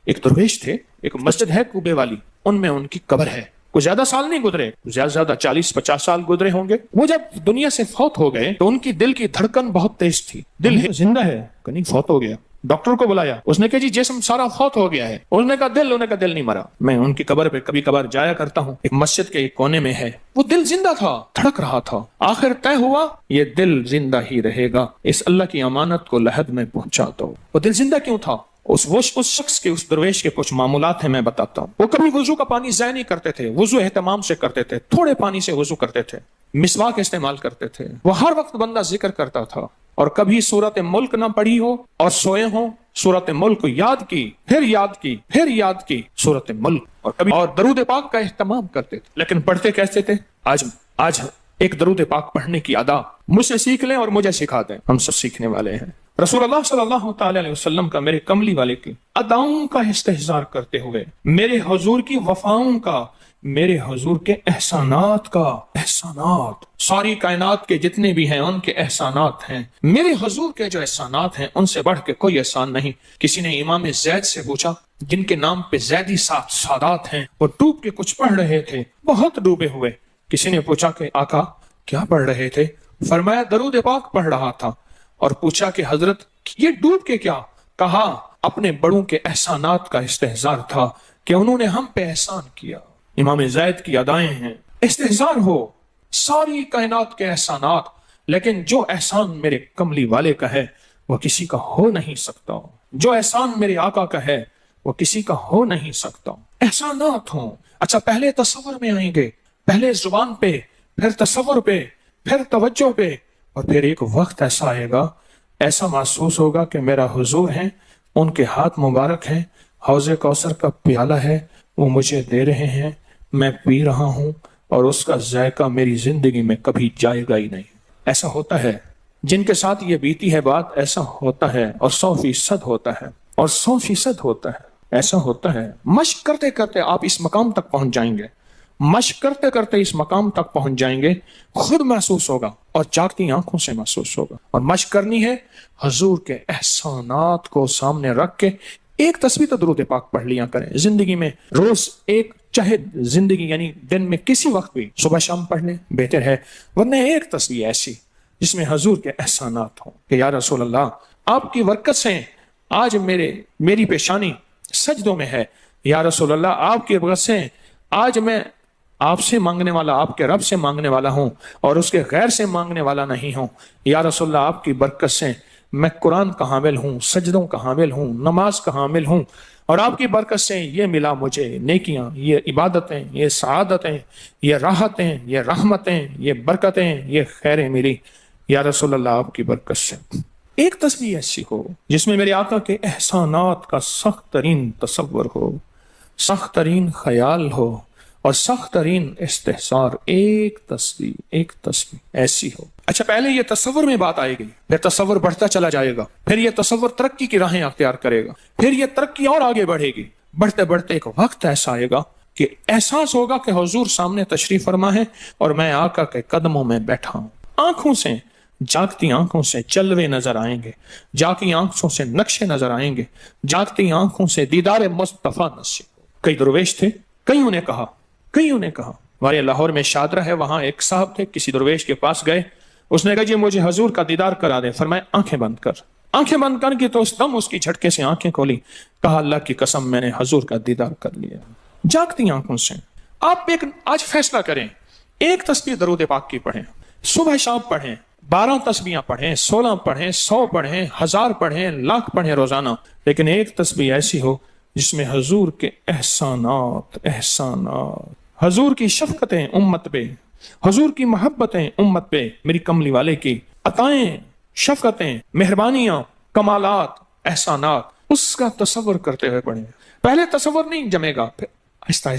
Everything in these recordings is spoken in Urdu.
ایک درویش تھے، ایک مسجد ہے کوبے والی، ان میں ان کی قبر ہے. کوئی زیادہ سال نہیں گزرے، زیادہ زیادہ 40-50 سال گزرے ہوں گے. وہ جب دنیا سے فوت ہو گئے تو ان کی دل کی دھڑکن بہت تیز تھی. دل زندہ ہے کہ نہیں فوت ہو گیا. ڈاکٹر کو بلایا، اس نے کہا جی جسم سارا فوت ہو گیا ہے. اس نے کہا دل، انہوں نے کہا دل نہیں مرا. میں ان کی قبر پہ کبھی کبھار جایا کرتا ہوں، ایک مسجد کے ایک کونے میں ہے. وہ دل زندہ تھا، دھڑک رہا تھا. آخر طے ہوا یہ دل زندہ ہی رہے گا، اس اللہ کی امانت کو لحد میں پہنچا دو. وہ دل زندہ کیوں تھا؟ اس شخص کے، اس درویش کے کچھ معمولات ہیں، میں بتاتا ہوں. وہ کبھی وضو کا پانی ضائع نہیں کرتے تھے، وضو اہتمام سے کرتے تھے، تھوڑے پانی سے وضو کرتے تھے، مسواک استعمال کرتے تھے. وہ ہر وقت بندہ ذکر کرتا تھا، اور کبھی سورت ملک نہ پڑھی ہو اور سوئے ہوں، سورت ملک یاد کی، پھر یاد کی، پھر یاد کی سورت ملک. اور کبھی اور درود پاک کا اہتمام کرتے تھے. لیکن پڑھتے کیسے تھے؟ آج ایک درود پاک پڑھنے کی ادا مجھ سے سیکھ لیں اور مجھے سکھا دیں، ہم سب سیکھنے والے ہیں. رسول اللہ صلی اللہ تعالی علیہ وسلم کا، میرے کملی والے کی اداؤں کا استحضار کرتے ہوئے، میرے حضور کی وفاؤں کا، میرے حضور کے احسانات کا، احسانات ساری کائنات کے جتنے بھی ہیں ان کے احسانات ہیں. میرے حضور کے جو احسانات ہیں ان سے بڑھ کے کوئی احسان نہیں. کسی نے امام زید سے پوچھا، جن کے نام پہ زیدی سادات ہیں، وہ ڈوب کے کچھ پڑھ رہے تھے، بہت ڈوبے ہوئے. کسی نے پوچھا کہ آقا کیا پڑھ رہے تھے؟ فرمایا درود پاک پڑھ رہا تھا. اور پوچھا کہ حضرت یہ ڈوب کے کیا؟ کہا اپنے بڑوں کے احسانات کا استحضار تھا کہ انہوں نے ہم پہ احسان کیا. امام زید کی ادائیں ہیں، استحضار ہو ساری کائنات کے احسانات، لیکن جو احسان میرے کملی والے کا ہے وہ کسی کا ہو نہیں سکتا. جو احسان میرے آقا کا ہے وہ کسی کا ہو نہیں سکتا. احسانات ہوں. اچھا پہلے تصور میں آئیں گے، پہلے زبان پہ، پھر تصور پہ، پھر توجہ پہ، اور پھر ایک وقت ایسا آئے گا، ایسا محسوس ہوگا کہ میرا حضور ہے، ان کے ہاتھ مبارک ہیں، حوض کوثر کا پیالہ ہے، وہ مجھے دے رہے ہیں، میں پی رہا ہوں، اور اس کا ذائقہ میری زندگی میں کبھی جائے گا ہی نہیں. ایسا ہوتا ہے جن کے ساتھ یہ بیتی ہے بات، ایسا ہوتا ہے، اور 100% ہوتا ہے، اور 100% ہوتا ہے. ایسا ہوتا ہے. مشق کرتے کرتے آپ اس مقام تک پہنچ جائیں گے، مشق کرتے کرتے اس مقام تک پہنچ جائیں گے، خود محسوس ہوگا اور جاگتی آنکھوں سے محسوس ہوگا. اور مشق کرنی ہے حضور کے احسانات کو سامنے رکھ کے. ایک تسبیح تو درود پاک پڑھ لیا کریں زندگی میں، روز ایک، چاہے زندگی یعنی دن میں کسی وقت بھی صبح شام پڑھ لیں بہتر ہے. ورنہ ایک تسبیح ایسی جس میں حضور کے احسانات ہوں کہ یا رسول اللہ آپ کی برکت سے آج میری پیشانی سجدوں میں ہے. یا رسول اللہ آپ کی برکت سے آج میں آپ سے مانگنے والا، آپ کے رب سے مانگنے والا ہوں، اور اس کے غیر سے مانگنے والا نہیں ہوں. یا رسول اللہ آپ کی برکت سے میں قرآن کا حامل ہوں، سجدوں کا حامل ہوں، نماز کا حامل ہوں، اور آپ کی برکت سے یہ ملا مجھے نیکیاں، یہ عبادتیں، یہ سعادتیں، یہ راحتیں، یہ رحمتیں، یہ برکتیں، یہ خیریں ملی یا رسول اللہ آپ کی برکت سے. ایک تسبیح ایسی ہو جس میں میرے آقا کے احسانات کا سخت ترین تصور ہو، سخت ترین خیال ہو، اور سخت ترین استحصار. ایک تسبیح ایسی ہو. اچھا پہلے یہ تصور میں بات آئے گی، پھر تصور بڑھتا چلا جائے گا، پھر یہ تصور ترقی کی راہیں اختیار کرے گا، پھر یہ ترقی اور آگے بڑھے گی. بڑھتے بڑھتے ایک وقت ایسا آئے گا کہ احساس ہوگا کہ حضور سامنے تشریف فرما ہے اور میں آقا کے قدموں میں بیٹھا ہوں. آنکھوں سے، جاگتی آنکھوں سے چلوے نظر آئیں گے، جاگتی آنکھوں سے نقشے نظر آئیں گے، جاگتی آنکھوں سے دیدار مصطفیٰ نصیب. کئی درویش تھے، کئیوں نے کہا ہمارے لاہور میں شادرہ ہے، وہاں ایک صاحب تھے، کسی درویش کے پاس گئے، اس نے کہا جی مجھے حضور کا دیدار کرا دیں. فرمایا آنکھیں بند کر. آنکھیں بند کر کے تو اس دم اس کی جھٹکے سے آنکھیں کھولی. کہا اللہ کی قسم میں نے حضور کا دیدار کر لیا. جاگتی آنکھوں سے آپ آج فیصلہ کریں، ایک تسبیح درود پاک کی پڑھیں، صبح شام پڑھیں، 12 تسبیحاں پڑھیں، 16 پڑھیں، 100 پڑھیں، 1000 پڑھیں، لاکھ پڑھیں روزانہ، لیکن ایک تسبیح ایسی ہو جس میں حضور کے احسانات، حضور کی شفقتیں امت پہ، حضور کی محبتیں امت پہ، میری کملی والے کی عطائیں، شفقتیں، مہربانیاں، کمالات، احسانات، اس کا تصور کرتے ہوئے پڑھیں. پہلے تصور نہیں جمے گا، پھر آہستہ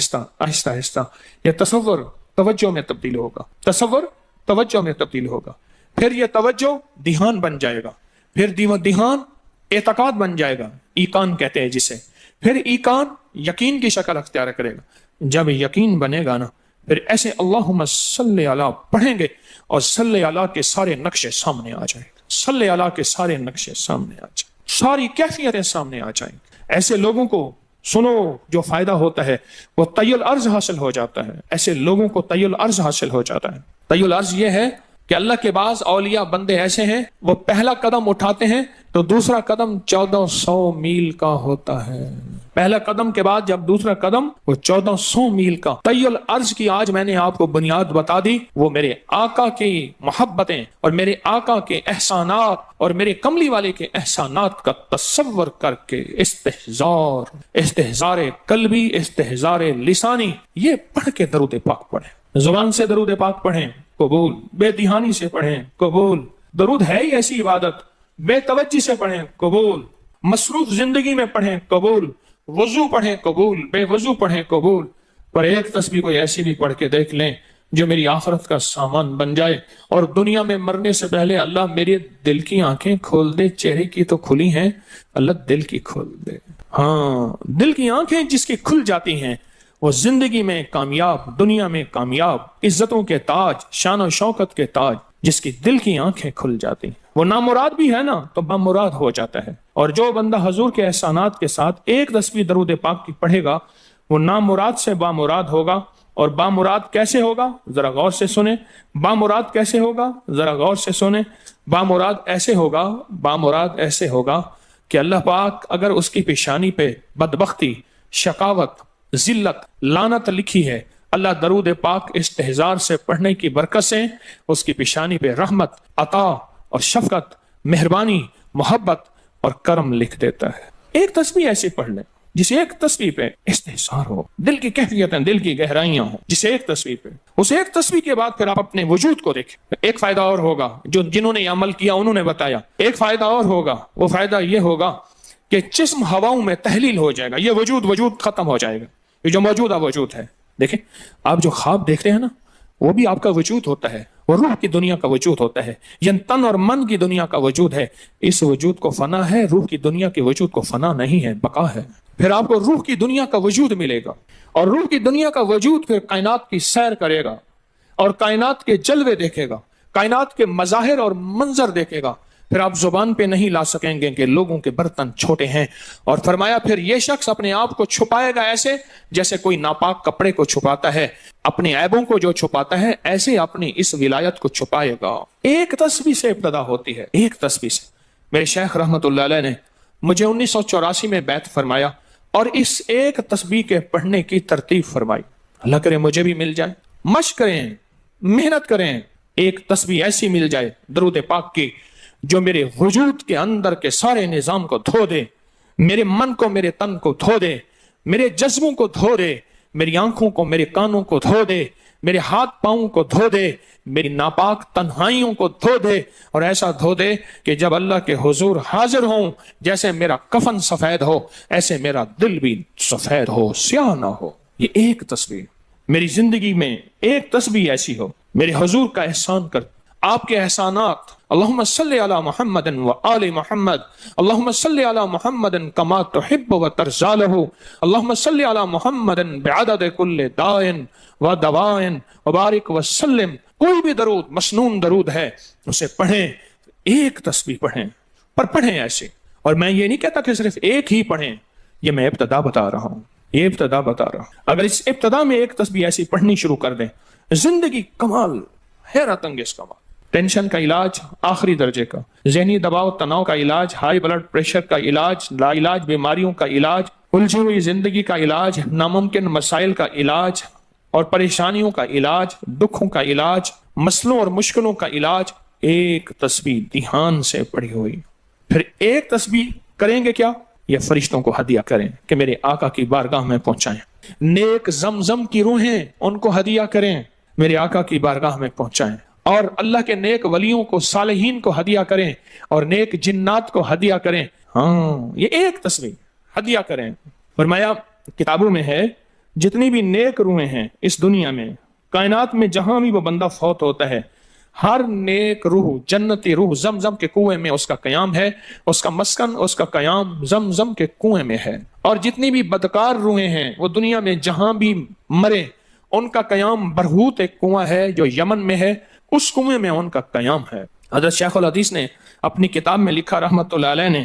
آہستہ آہستہ یہ تصور توجہ میں تبدیل ہوگا، تصور توجہ میں تبدیل ہوگا، پھر یہ توجہ دھیان بن جائے گا، پھر دھیان اعتقاد بن جائے گا، ایقان کہتے ہیں جسے، پھر ایقان یقین کی شکل اختیار کرے گا. جب یقین بنے گا نا، پھر ایسے اللہم صلی علی پڑھیں گے اور صلی علی کے سارے نقشے سامنے آ جائیں گے، صلی علی کے سارے نقشے سامنے آ جائیں، ساری کیفیتیں سامنے آ جائیں. ایسے لوگوں کو سنو جو فائدہ ہوتا ہے وہ طی الارض حاصل ہو جاتا ہے. ایسے لوگوں کو طی الارض حاصل ہو جاتا ہے. طی الارض یہ ہے کہ اللہ کے بعض اولیاء بندے ایسے ہیں وہ پہلا قدم اٹھاتے ہیں تو دوسرا قدم 1400 میل کا ہوتا ہے. پہلا قدم کے بعد جب دوسرا قدم وہ 1400 میل کا. طی الارض کی آج میں نے آپ کو بنیاد بتا دی. وہ میرے آقا کی محبتیں اور میرے آقا کے احسانات اور میرے کملی والے کے احسانات کا تصور کر کے استحزار قلبی، استحزار لسانی، یہ پڑھ کے درود پاک پڑھیں. زبان سے درود پاک پڑھیں، قبول. بے دہانی سے پڑھیں، قبول. درود ہے ہی ایسی عبادت. بے توجہ سے پڑھیں، قبول. مصروف زندگی میں پڑھیں، قبول. وضو پڑھیں، قبول. بے وضو پڑھیں، قبول. پر ایک تسبیح کوئی ایسی بھی پڑھ کے دیکھ لیں جو میری آخرت کا سامان بن جائے اور دنیا میں مرنے سے پہلے اللہ میرے دل کی آنکھیں کھول دے. چہرے کی تو کھلی ہیں، اللہ دل کی کھول دے. ہاں، دل کی آنکھیں جس کی کھل جاتی ہیں وہ زندگی میں کامیاب، دنیا میں کامیاب، عزتوں کے تاج، شان و شوکت کے تاج. جس کی دل کی آنکھیں کھل جاتی وہ نامراد بھی ہے نا تو بامراد ہو جاتا ہے. اور جو بندہ حضور کے احسانات کے ساتھ ایک تسبیح درود پاک کی پڑھے گا وہ نامراد سے بامراد ہوگا. اور بامراد کیسے ہوگا ذرا غور سے سنیں. بامراد کیسے ہوگا ذرا غور سے سنیں. بامراد ایسے ہوگا کہ اللہ پاک اگر اس کی پیشانی پہ بدبختی، شقاوت، ذلت، لعنت لکھی ہے، اللہ درود پاک استحزار سے پڑھنے کی برکت سے اس کی پیشانی پہ رحمت، عطا اور شفقت، مہربانی، محبت اور کرم لکھ دیتا ہے. ایک تسبیح ایسی پڑھ لیں جسے ایک تسبیح پہ استحزار ہو، دل کی کیفیتیں، دل کی گہرائیاں ہوں. جسے ایک تسبیح پہ، اس ایک تسبیح کے بعد پھر آپ اپنے وجود کو دیکھیں. ایک فائدہ اور ہوگا جو جنہوں نے یہ عمل کیا انہوں نے بتایا. ایک فائدہ اور ہوگا، وہ فائدہ یہ ہوگا کہ جسم ہواؤں میں تحلیل ہو جائے گا. یہ وجود ختم ہو جائے گا. یہ جو موجودہ وجود ہے، دیکھیں آپ جو خواب دیکھتے ہیں نا وہ بھی آپ کا وجود ہوتا ہے. وہ روح کی دنیا کا وجود ہوتا ہے. یہ تن اور من کی دنیا کا وجود ہے. اس وجود کو فنا ہے، روح کی دنیا کے وجود کو فنا نہیں ہے، بقا ہے. پھر آپ کو روح کی دنیا کا وجود ملے گا اور روح کی دنیا کا وجود پھر کائنات کی سیر کرے گا اور کائنات کے جلوے دیکھے گا، کائنات کے مظاہر اور منظر دیکھے گا. پھر آپ زبان پہ نہیں لا سکیں گے کہ لوگوں کے برتن چھوٹے ہیں. اور فرمایا پھر یہ شخص اپنے آپ کو چھپائے گا ایسے جیسے کوئی ناپاک کپڑے کو چھپاتا ہے. اپنے عیبوں کو جو چھپاتا ہے ایسے اپنی اس ولایت کو چھپائے گا. ایک تسبیح سے ابتدا ہوتی ہے، ایک تسبیح سے. میرے شیخ رحمت اللہ علیہ نے مجھے 1984 میں بیعت فرمایا اور اس ایک تسبیح کے پڑھنے کی ترتیب فرمائی. اللہ کرے مجھے بھی مل جائے. مشق کریں، محنت کریں، ایک تسبیح ایسی مل جائے درود پاک کی جو میرے وجود کے اندر کے سارے نظام کو دھو دے، میرے من کو، میرے تن کو دھو دے، میرے جذبوں کو دھو دے، میری آنکھوں کو، میرے کانوں کو دھو دے، میرے ہاتھ پاؤں کو دھو دے، میری ناپاک تنہائیوں کو دھو دے. اور ایسا دھو دے کہ جب اللہ کے حضور حاضر ہوں جیسے میرا کفن سفید ہو ایسے میرا دل بھی سفید ہو، سیاہ نہ ہو. یہ ایک تسبیح میری زندگی میں، ایک تسبیح ایسی ہو میرے حضور کا احسان کر، آپ کے احسانات. اللہم صلی علی محمد و آل محمد، اللہم صلی علی محمد کما تحب و ترضی لہ، اللہم صلی علی محمد بعدد کل دائن و دوائن وبارک وسلم. کوئی بھی درود، مسنون درود ہے اسے پڑھیں، ایک تسبیح پڑھیں، پر پڑھیں ایسے. اور میں یہ نہیں کہتا کہ صرف ایک ہی پڑھیں، یہ میں ابتدا بتا رہا ہوں، یہ ابتدا بتا رہا ہوں. اگر اس ابتدا میں ایک تسبیح ایسی پڑھنی شروع کر دیں، زندگی کمال، حیرت انگیز کمال. ٹینشن کا علاج آخری درجے کا، ذہنی دباؤ تناؤ کا علاج، ہائی بلڈ پریشر کا علاج، لا علاج بیماریوں کا علاج، الجھی ہوئی زندگی کا علاج، ناممکن مسائل کا علاج اور پریشانیوں کا علاج، دکھوں کا علاج، مسئلوں اور مشکلوں کا علاج. ایک تسبیح دھیان سے پڑھی ہوئی. پھر ایک تسبیح کریں گے کیا؟ یہ فرشتوں کو ہدیہ کریں کہ میرے آقا کی بارگاہ میں پہنچائیں. نیک زمزم کی روحیں ان کو ہدیہ کریں، میرے آقا کی بارگاہ میں پہنچائیں. اور اللہ کے نیک ولیوں کو، صالحین کو ہدیہ کریں اور نیک جنات کو ہدیہ کریں. ہاں، یہ ایک تسبیح ہدیہ کریں. فرمایا کتابوں میں ہے جتنی بھی نیک روحیں ہیں اس دنیا میں، کائنات میں جہاں بھی وہ بندہ فوت ہوتا ہے، ہر نیک روح، جنتی روح زمزم کے کنویں میں اس کا قیام ہے، اس کا مسکن، اس کا قیام زمزم کے کنویں میں ہے. اور جتنی بھی بدکار روحیں ہیں وہ دنیا میں جہاں بھی مرے ان کا قیام برہوت ایک کنواں ہے جو یمن میں ہے، اس کنویں میں ان کا قیام ہے. حضرت شیخ الحدیث نے اپنی کتاب میں لکھا رحمت اللہ علیہ نے،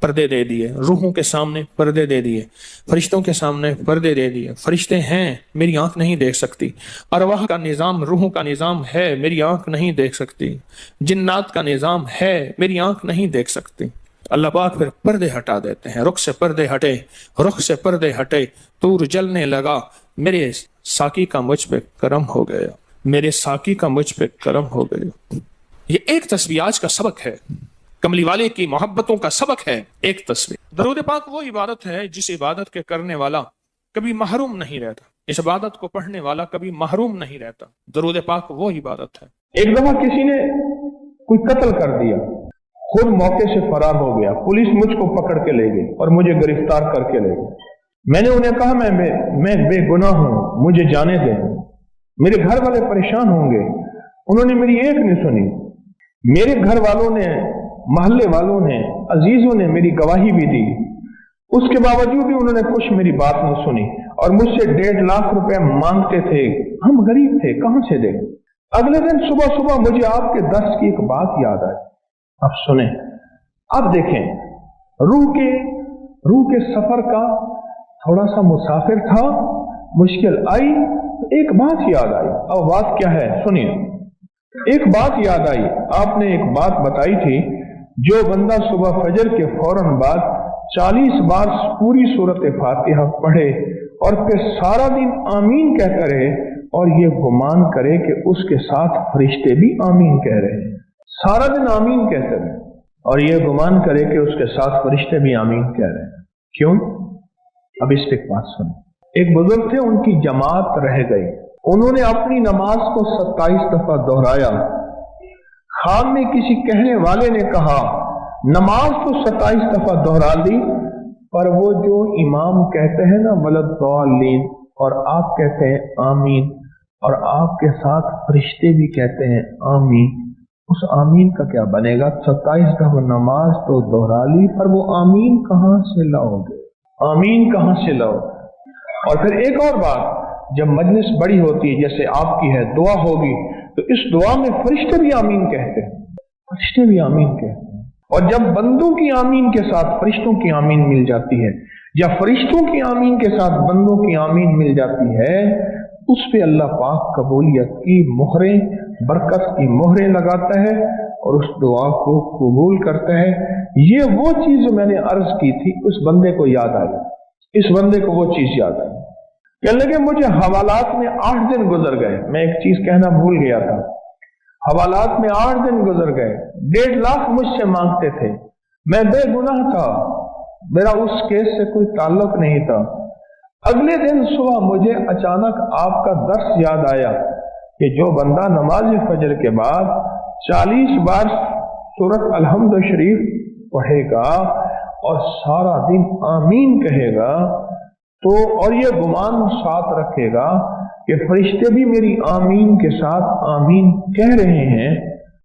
پردے دے دیے، روحوں کے سامنے پردے دے دیے، فرشتوں کے سامنے پردے دے دیے۔ فرشتے ہیں، میری آنکھ نہیں دیکھ سکتی، ارواح کا نظام، روحوں کا نظام ہے، میری آنکھ نہیں دیکھ سکتی، جنات کا نظام ہے، میری آنکھ نہیں دیکھ سکتی۔ اللہ پاک پھر پردے ہٹا دیتے ہیں، رخ سے پردے ہٹے، رخ سے پردے ہٹے، طور جلنے لگا، میرے ساقی کا مجھ پہ کرم ہو گیا، میرے ساقی کا مجھ پہ کرم ہو گیا۔ یہ ایک تصویر آج کا سبق ہے، کملی والے کی محبتوں کا سبق ہے ایک تصویر۔ درود پاک وہ عبادت ہے جس عبادت کے کرنے والا کبھی محروم نہیں رہتا، اس عبادت کو پڑھنے والا کبھی محروم نہیں رہتا۔ درود پاک وہ عبادت ہے۔ ایک دفعہ کسی نے کوئی قتل کر دیا، خود موقع سے فرار ہو گیا، پولیس مجھ کو پکڑ کے لے گئی اور مجھے گرفتار کر کے لے گئی۔ میں نے انہیں کہا میں بے گناہ ہوں، مجھے جانے دیں، میرے گھر والے پریشان ہوں گے۔ انہوں نے میری ایک نہیں سنی، میرے گھر والوں نے، محلے والوں نے، عزیزوں نے میری گواہی بھی دی، اس کے باوجود بھی انہوں نے کچھ میری بات نہیں سنی اور مجھ سے 1.5 لاکھ روپے مانگتے تھے۔ ہم غریب تھے، کہاں سے دیں؟ اگلے دن صبح صبح مجھے آپ کے درس کی ایک بات یاد آئی۔ اب سنیں، اب دیکھیں، روح کے سفر کا تھوڑا سا مسافر تھا، مشکل آئی، ایک بات یاد آئی۔ اب بات کیا ہے سنیے۔ ایک بات یاد آئی، آپ نے ایک بات بتائی تھی، جو بندہ صبح فجر کے فوراً بعد 40 بار پوری سورت فاتحہ پڑھے اور پھر سارا دن آمین کہتا رہے اور یہ گمان کرے کہ اس کے ساتھ فرشتے بھی آمین کہہ رہے ہیں، سارا دن آمین کہتے رہے اور یہ گمان کرے کہ اس کے ساتھ فرشتے بھی آمین کہہ رہے ہیں، کیوں؟ اب اس پہ ایک بات سنیں۔ ایک بزرگ تھے، ان کی جماعت رہ گئی، انہوں نے اپنی نماز کو 27 دفعہ دہرایا۔ خان میں کسی کہنے والے نے کہا نماز تو 27 دفعہ دہرا دی، پر وہ جو امام کہتے ہیں نا ولضالین، اور آپ کہتے ہیں آمین، اور آپ کے ساتھ فرشتے بھی کہتے ہیں آمین، اس آمین کا کیا بنے گا؟ 27 دفعہ نماز تو دہرا لی، پر وہ آمین کہاں سے لاؤ گے؟ آمین کہاں سے لاؤ؟ اور پھر ایک اور بات، جب مجلس بڑی ہوتی ہے جیسے آپ کی ہے، دعا ہوگی تو اس دعا میں فرشتے بھی آمین کہتے ہیں، فرشتے بھی آمین کہتے ہیں، اور جب بندوں کی آمین کے ساتھ فرشتوں کی آمین مل جاتی ہے، یا فرشتوں کی آمین کے ساتھ بندوں کی آمین مل جاتی ہے، اس پہ اللہ پاک قبولیت کی مہریں، برکت کی مہریں لگاتا ہے اور اس دعا کو قبول کرتا ہے۔ یہ وہ چیز جو میں نے عرض کی تھی، اس بندے کو یاد آئی، اس بندے کو وہ چیز یاد آئی۔ کہنے لگے مجھے حوالات میں 8 دن گزر گئے، میں ایک چیز کہنا بھول گیا تھا، حوالات میں 8 دن گزر گئے، 1.5 لاکھ مجھ سے مانگتے تھے، میں بے گناہ تھا، میرا اس کیس سے کوئی تعلق نہیں تھا۔ اگلے دن صبح مجھے اچانک آپ کا درس یاد آیا کہ جو بندہ نماز فجر کے بعد 40 بار سورت الحمد شریف پڑھے گا اور سارا دن آمین کہے گا تو، اور یہ گمان ساتھ رکھے گا کہ فرشتے بھی میری آمین کے ساتھ آمین کہہ رہے ہیں،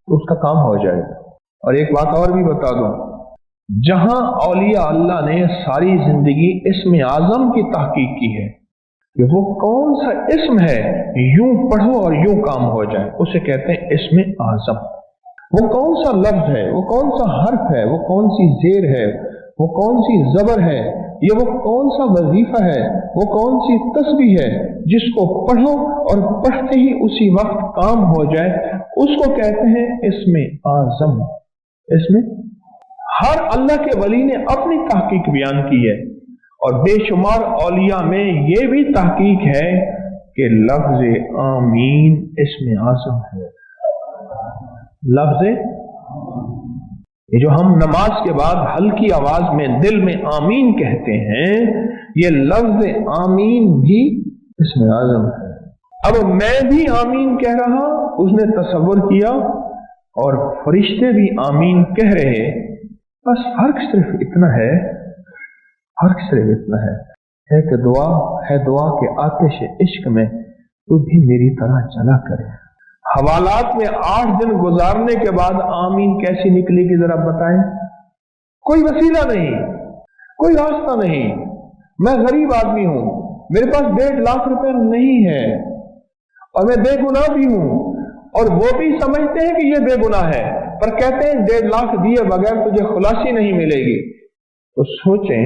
تو اس کا کام ہو جائے گا۔ اور ایک بات اور بھی بتا دوں، جہاں اولیاء اللہ نے ساری زندگی اسم اعظم کی تحقیق کی ہے کہ وہ کون سا اسم ہے یوں پڑھو اور یوں کام ہو جائے، اسے کہتے ہیں اسم اعظم۔ وہ کون سا لفظ ہے، وہ کون سا حرف ہے، وہ کون سی زیر ہے، وہ کون سی زبر ہے، یہ وہ کون سا وظیفہ ہے، وہ کون سی تسبیح ہے جس کو پڑھو اور پڑھتے ہی اسی وقت کام ہو جائے، اس کو کہتے ہیں اسم اعظم۔ اس میں ہر اللہ کے ولی نے اپنی تحقیق بیان کی ہے، اور بے شمار اولیاء میں یہ بھی تحقیق ہے کہ لفظ آمین اسم اعظم ہے۔ لفظ یہ جو ہم نماز کے بعد ہلکی آواز میں دل میں آمین کہتے ہیں، یہ لفظ آمین بھی اسم اعظم ہے۔ اب میں بھی آمین کہہ رہا، اس نے تصور کیا، اور فرشتے بھی آمین کہہ رہے، بس فرق صرف اتنا ہے، فرق صرف اتنا ہے کہ دعا کے آتش عشق میں تو بھی میری طرح چلا کرے۔ حوالات میں 8 دن گزارنے کے بعد آمین کیسی نکلے گی ذرا بتائیں؟ کوئی وسیلہ نہیں، کوئی راستہ نہیں، میں غریب آدمی ہوں، میرے پاس 1.5 لاکھ روپے نہیں ہے، اور میں بے گناہ بھی ہوں، اور وہ بھی سمجھتے ہیں کہ یہ بے گناہ ہے، پر کہتے ہیں 1.5 لاکھ دیے بغیر تجھے خلاصی نہیں ملے گی۔ تو سوچیں